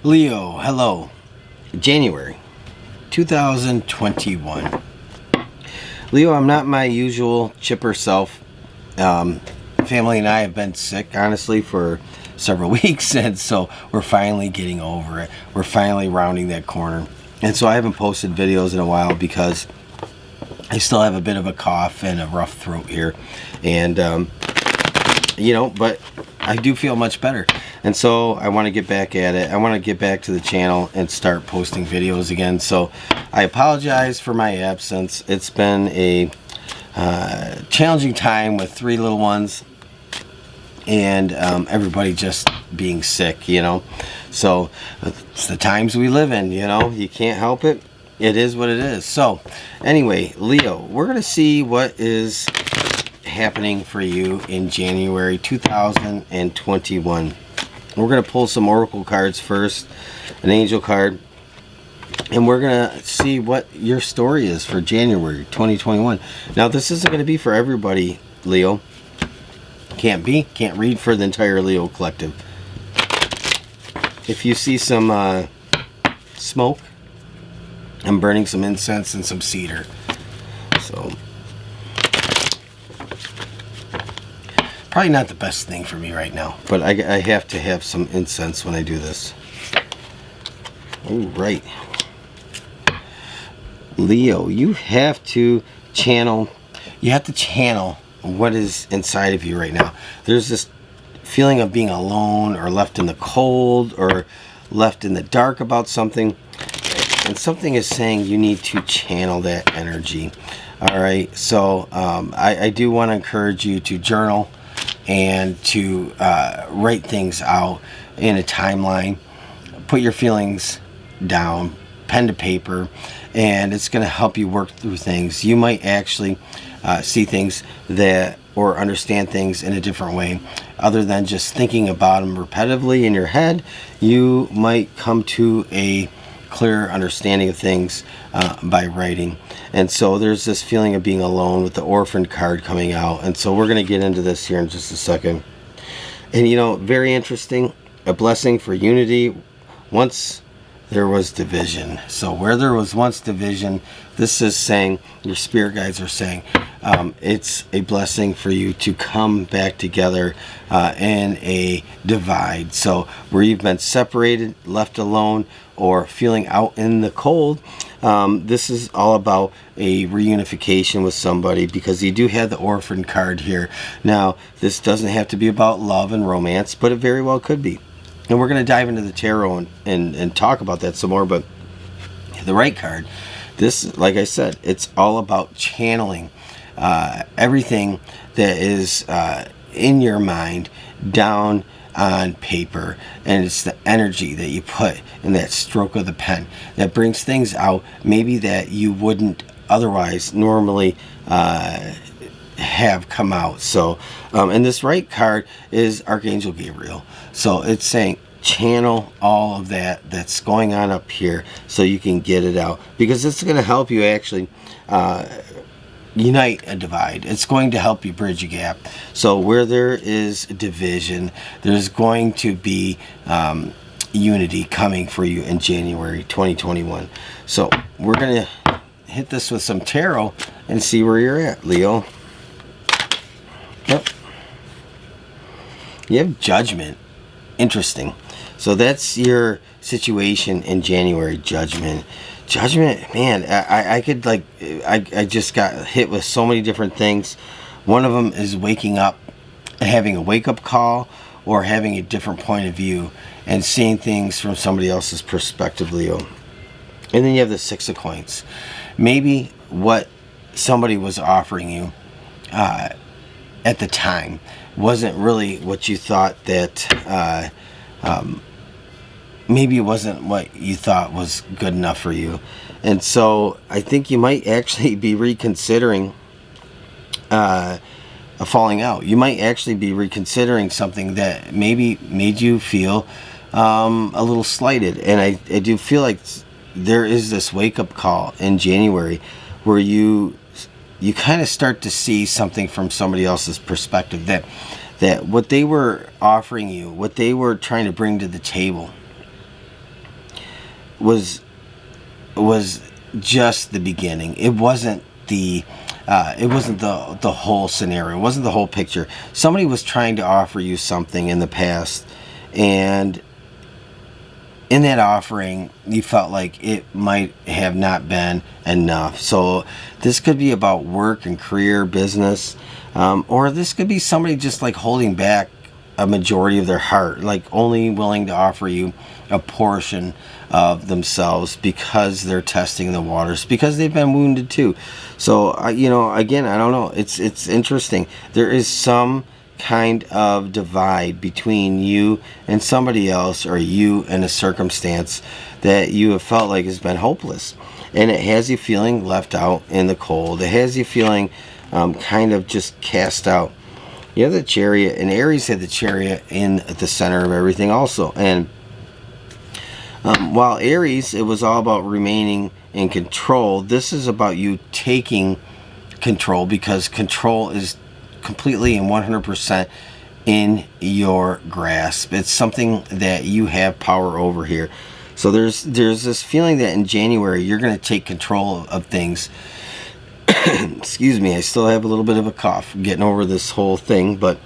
Leo, hello. January 2021. Leo, I'm not my usual chipper self. Family and I have been sick, honestly, for several weeks, and so we're finally getting over it. We're finally rounding that corner. And so I haven't posted videos in a while because I still have a bit of a cough and a rough throat here. And, but I do feel much better. And so I want to get back at it. I want to get back to the channel and start posting videos again. So I apologize for my absence. It's been a challenging time with 3 little ones and everybody just being sick, So it's the times we live in, You can't help it. It is what it is. So anyway, Leo, we're going to see what is happening for you in January 2021. We're going to pull some oracle cards first, an angel card, and we're going to see what your story is for January 2021. Now, this isn't going to be for everybody, Leo. Can't read for the entire Leo collective. If you see some smoke, I'm burning some incense and some cedar. So probably not the best thing for me right now, but I have to have some incense when I do this. All right. Leo, you have to channel what is inside of you right now. There's this feeling of being alone or left in the cold or left in the dark about something. And something is saying you need to channel that energy. All right. So I do want to encourage you to journal and to write things out in a timeline. Put your feelings down, pen to paper, and it's going to help you work through things. You might actually see things or understand things in a different way other than just thinking about them repetitively in your head. You might come to a clear understanding of things by writing. And so there's this feeling of being alone with the orphan card coming out. And so we're going to get into this here in just a second. And very interesting, a blessing for unity once there was division. So where there was once division, this is saying, your spirit guides are saying, it's a blessing for you to come back together in a divide. So where you've been separated, left alone, or feeling out in the cold, this is all about a reunification with somebody, because you do have the orphan card here. Now, this doesn't have to be about love and romance, but it very well could be. And we're going to dive into the tarot and talk about that some more. But the right card, this, like I said, it's all about channeling everything that is in your mind down on paper, and it's the energy that you put in that stroke of the pen that brings things out maybe that you wouldn't otherwise normally have come out. So and this right card is Archangel Gabriel, so it's saying channel all of that's going on up here so you can get it out, because it's going to help you actually unite a divide. It's going to help you bridge a gap. So where there is division, there's going to be unity coming for you in January 2021. So we're going to hit this with some tarot and see where you're at, Leo. Yep. You have Judgment. Interesting. So that's your situation in January. Judgment, man, I could I just got hit with so many different things. One of them is waking up and having a wake-up call, or having a different point of view and seeing things from somebody else's perspective, Leo. And then you have the 6 of Coins. Maybe what somebody was offering you at the time wasn't really what you thought that maybe it wasn't what you thought was good enough for you. And so I think you might actually be reconsidering a falling out. You might actually be reconsidering something that maybe made you feel a little slighted. And I do feel like there is this wake-up call in January where you kind of start to see something from somebody else's perspective, that what they were offering you, what they were trying to bring to the table, was just the beginning. It wasn't the whole scenario. It wasn't the whole picture. Somebody was trying to offer you something in the past, and in that offering, you felt like it might have not been enough. So this could be about work and career, business, or this could be somebody just like holding back a majority of their heart, like only willing to offer you a portion of themselves because they're testing the waters, because they've been wounded too. So you know, again, I don't know. It's interesting. There is some kind of divide between you and somebody else, or you and a circumstance that you have felt like has been hopeless, and it has you feeling left out in the cold. It has you feeling kind of just cast out. You have the Chariot, and Aries had the Chariot in the center of everything also. And while Aries, it was all about remaining in control, this is about you taking control, because control is completely and 100% in your grasp. It's something that you have power over here. So there's this feeling that in January you're going to take control of things. Excuse me, I still have a little bit of a cough, getting over this whole thing, but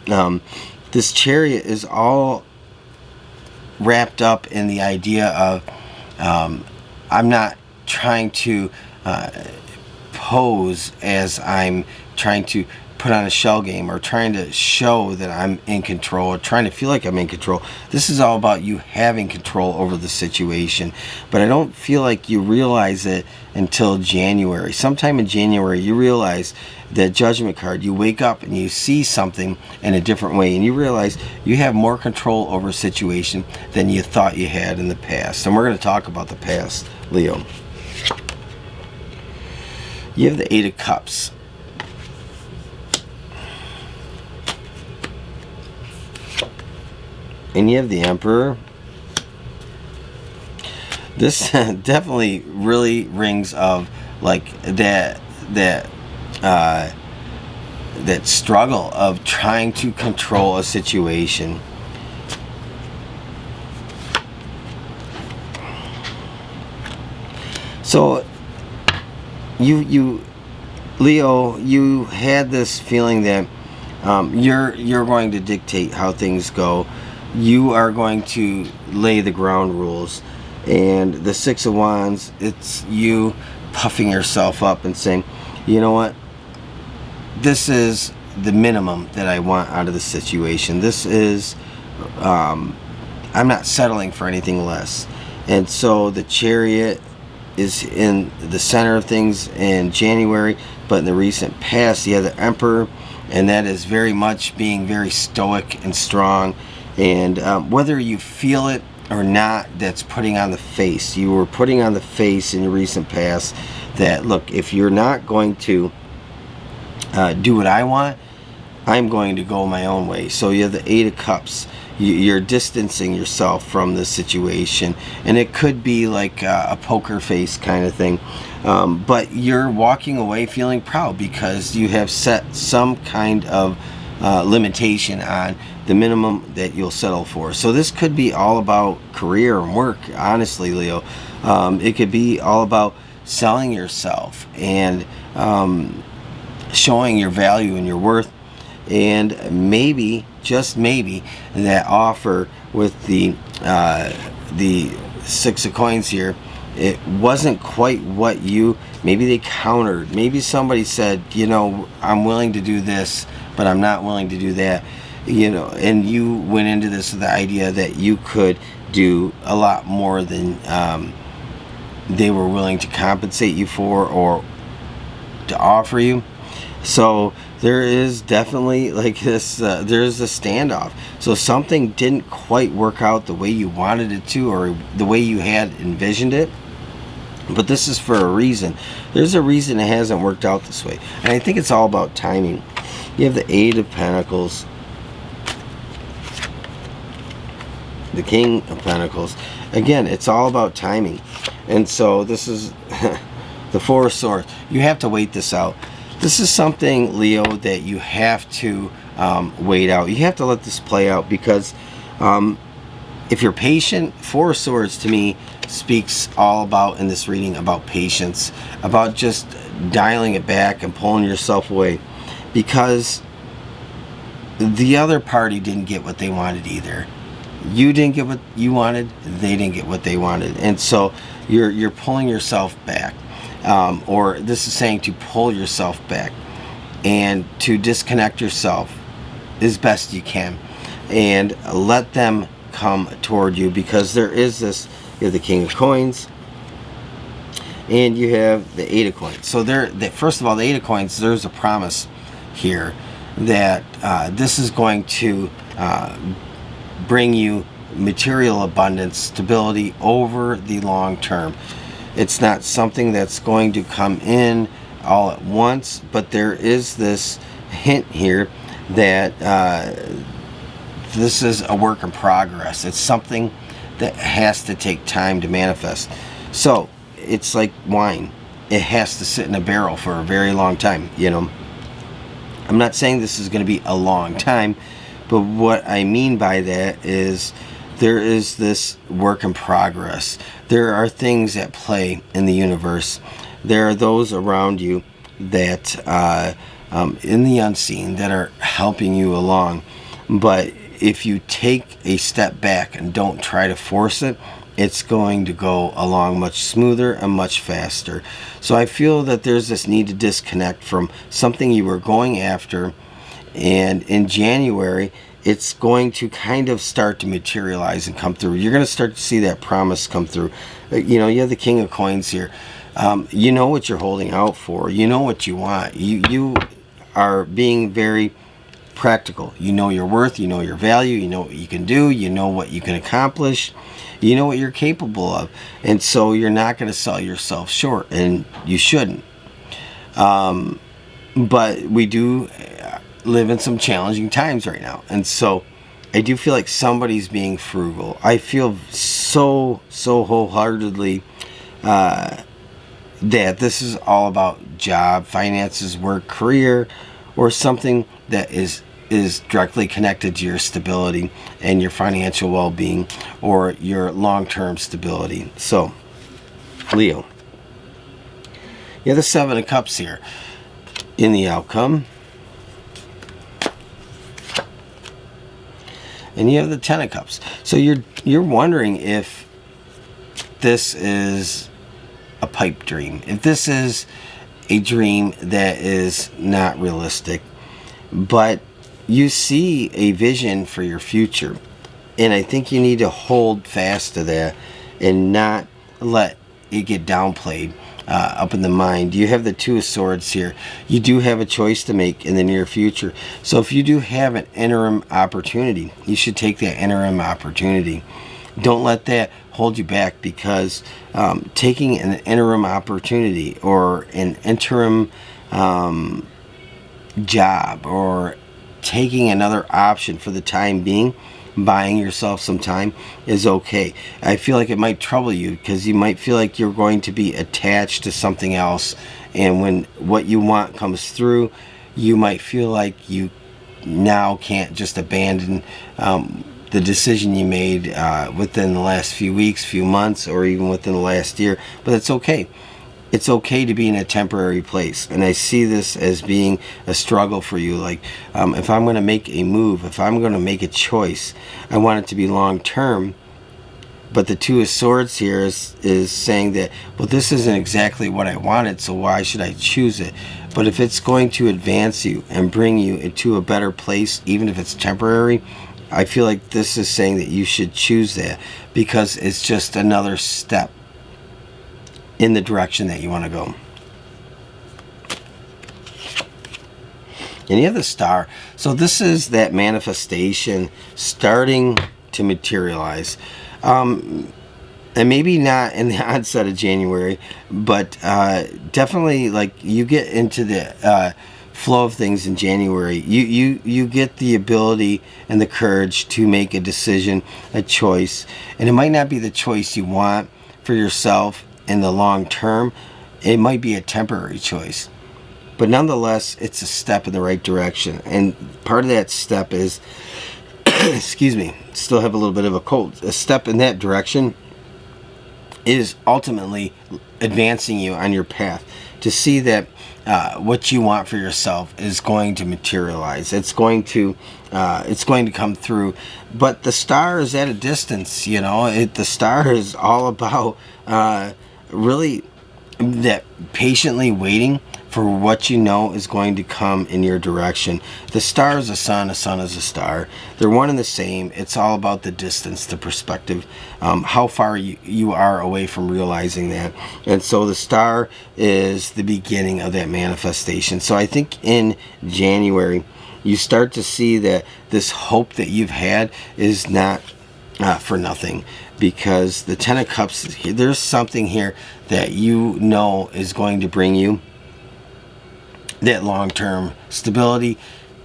this Chariot is all wrapped up in the idea of I'm not trying to pose as I'm trying to put on a shell game, or trying to show that I'm in control, or trying to feel like I'm in control. This is all about you having control over the situation. But I don't feel like you realize it until January. Sometime in January, you realize that Judgment card. You wake up and you see something in a different way, and you realize you have more control over a situation than you thought you had in the past. And we're going to talk about the past, Leo. You have the Eight of Cups. And you have the Emperor. This definitely really rings of like that struggle of trying to control a situation. So you Leo, you had this feeling that you're going to dictate how things go. You are going to lay the ground rules. And the Six of Wands, it's you puffing yourself up and saying, you know what, this is the minimum that I want out of the situation. This is I'm not settling for anything less. And so the Chariot is in the center of things in January, but in the recent past you have the Emperor, and that is very much being very stoic and strong. And whether you feel it or not, that's putting on the face. You were putting on the face in your recent past that, look, if you're not going to do what I want, I'm going to go my own way. So you have the Eight of Cups. You're distancing yourself from the situation, and it could be like a poker face kind of thing, but you're walking away feeling proud because you have set some kind of limitation on the minimum that you'll settle for. So this could be all about career and work, honestly, Leo. It could be all about selling yourself and showing your value and your worth. And maybe, just maybe, that offer with the Six of Coins here, it wasn't quite what you, maybe they countered. Maybe somebody said, you know, I'm willing to do this, but I'm not willing to do that. You know, and you went into this with the idea that you could do a lot more than they were willing to compensate you for or to offer you. So there is definitely like this, there's a standoff. So something didn't quite work out the way you wanted it to, or the way you had envisioned it. But this is for a reason. There's a reason it hasn't worked out this way. And I think it's all about timing. You have the Eight of Pentacles, the King of Pentacles. Again, it's all about timing. And so this is the Four of Swords. You have to wait this out. This is something, Leo, that you have to wait out. You have to let this play out, because if you're patient, Four of Swords to me speaks all about, in this reading, about patience, about just dialing it back and pulling yourself away, because the other party didn't get what they wanted either. You didn't get what you wanted, they didn't get what they wanted, and so you're pulling yourself back, or this is saying to pull yourself back and to disconnect yourself as best you can and let them come toward you, because there is this, you have the King of Coins and you have the Eight of Coins. So first of all, the Eight of Coins, there's a promise here that this is going to bring you material abundance, stability over the long term. It's not something that's going to come in all at once, but there is this hint here that this is a work in progress. It's something that has to take time to manifest. So it's like wine. It has to sit in a barrel for a very long time, you know. I'm not saying this is going to be a long time, but what I mean by that is there is this work in progress. There are things at play in the universe. There are those around you that in the unseen that are helping you along. But if you take a step back and don't try to force it, it's going to go along much smoother and much faster. So I feel that there's this need to disconnect from something you were going after, and in January it's going to kind of start to materialize and come through. You're going to start to see that promise come through. You know, you have the King of Coins here. You know what you're holding out for. You know what you want. You are being very practical. You know your worth, you know your value, you know what you can do, you know what you can accomplish, you know what you're capable of, and so you're not going to sell yourself short, and you shouldn't. But we do live in some challenging times right now, and so I do feel like somebody's being frugal. I feel so wholeheartedly that this is all about job, finances, work, career, or something that is directly connected to your stability and your financial well-being or your long-term stability. So, Leo, you have the Seven of Cups here in the outcome. And you have the Ten of Cups. So you're wondering if this is a pipe dream, if this is a dream that is not realistic, but you see a vision for your future, and I think you need to hold fast to that and not let it get downplayed up in the mind. You have the Two of Swords here. You do have a choice to make in the near future. So if you do have an interim opportunity, you should take that interim opportunity. Don't let that hold you back, because taking an interim opportunity or an interim job, or taking another option for the time being, buying yourself some time, is okay. I feel like it might trouble you, because you might feel like you're going to be attached to something else, and when what you want comes through, you might feel like you now can't just abandon the decision you made within the last few weeks, few months, or even within the last year. But it's okay. It's okay to be in a temporary place. And I see this as being a struggle for you. Like, if I'm going to make a move, if I'm going to make a choice, I want it to be long term. But the Two of Swords here is saying that, well, this isn't exactly what I wanted, so why should I choose it? But if it's going to advance you and bring you into a better place, even if it's temporary, I feel like this is saying that you should choose that, because it's just another step in the direction that you want to go. And you have the Star. So this is that manifestation starting to materialize. And maybe not in the onset of January, but definitely, like, you get into the flow of things in January. You get the ability and the courage to make a decision, a choice, and it might not be the choice you want for yourself in the long term. It might be a temporary choice, but nonetheless, it's a step in the right direction. And part of that step is excuse me, still have a little bit of a cold. A step in that direction is ultimately advancing you on your path to see that what you want for yourself is going to materialize. It's going to come through. But the star is at a distance, you know. The star is all about really that patiently waiting for what you know is going to come in your direction. The star is a sun is a star. They're one and the same. It's all about the distance, the perspective, how far you are away from realizing that. And so the star is the beginning of that manifestation. So I think in January, you start to see that this hope that you've had is not for nothing, because the Ten of Cups, there's something here that you know is going to bring you that long-term stability,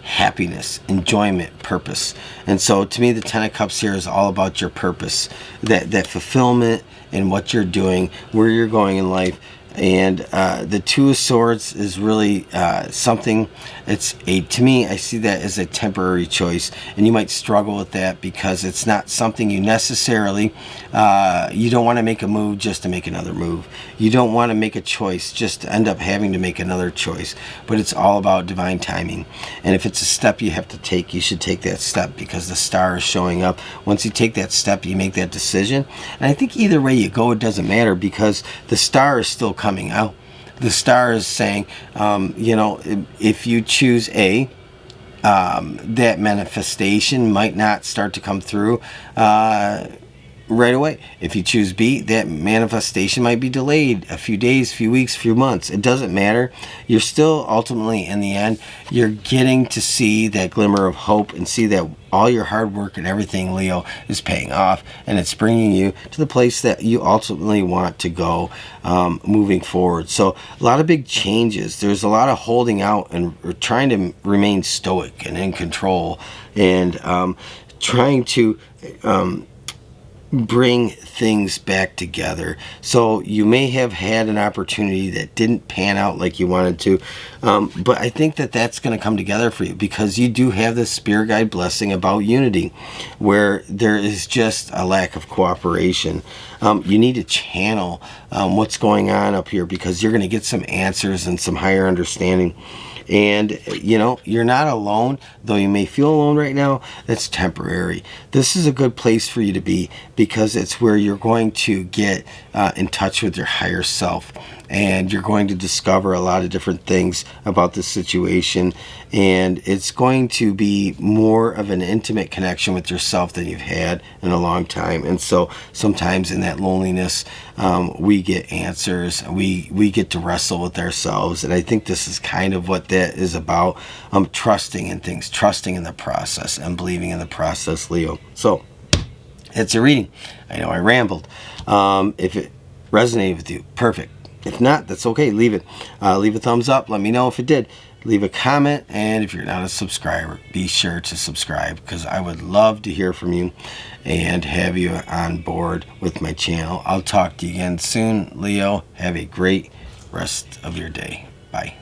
happiness, enjoyment, purpose. And so to me, the Ten of Cups here is all about your purpose, that fulfillment in what you're doing, where you're going in life. And the Two of Swords is really something. To me, I see that as a temporary choice, and you might struggle with that because it's not something you necessarily. You don't want to make a move just to make another move. You don't want to make a choice just to end up having to make another choice. But it's all about divine timing. And if it's a step you have to take, you should take that step because the star is showing up. Once you take that step, you make that decision. And I think either way you go, it doesn't matter because the star is still coming out. The star is saying, you know, if you choose A, that manifestation might not start to come through right away. If you choose B, that manifestation might be delayed a few days, few weeks, few months. It doesn't matter. You're still ultimately, in the end, you're getting to see that glimmer of hope and see that all your hard work and everything, Leo, is paying off, and it's bringing you to the place that you ultimately want to go moving forward. So a lot of big changes. There's a lot of holding out and trying to remain stoic and in control, and trying to bring things back together. So you may have had an opportunity that didn't pan out like you wanted to, but I think that that's going to come together for you because you do have this spirit guide blessing about unity where there is just a lack of cooperation. You need to channel what's going on up here because you're going to get some answers and some higher understanding. And, you know, you're not alone, though you may feel alone right now. That's temporary. This is a good place for you to be because it's where you're going to get in touch with your higher self. And you're going to discover a lot of different things about this situation. And it's going to be more of an intimate connection with yourself than you've had in a long time. And so sometimes in that loneliness, we get answers. We get to wrestle with ourselves. And I think this is kind of what that is about. Trusting in things, trusting in the process, and believing in the process, Leo. So it's a reading. I know I rambled. If it resonated with you, perfect. If not, that's okay. Leave it. Leave a thumbs up. Let me know if it did. Leave a comment. And if you're not a subscriber, be sure to subscribe because I would love to hear from you and have you on board with my channel. I'll talk to you again soon, Leo. Have a great rest of your day. Bye.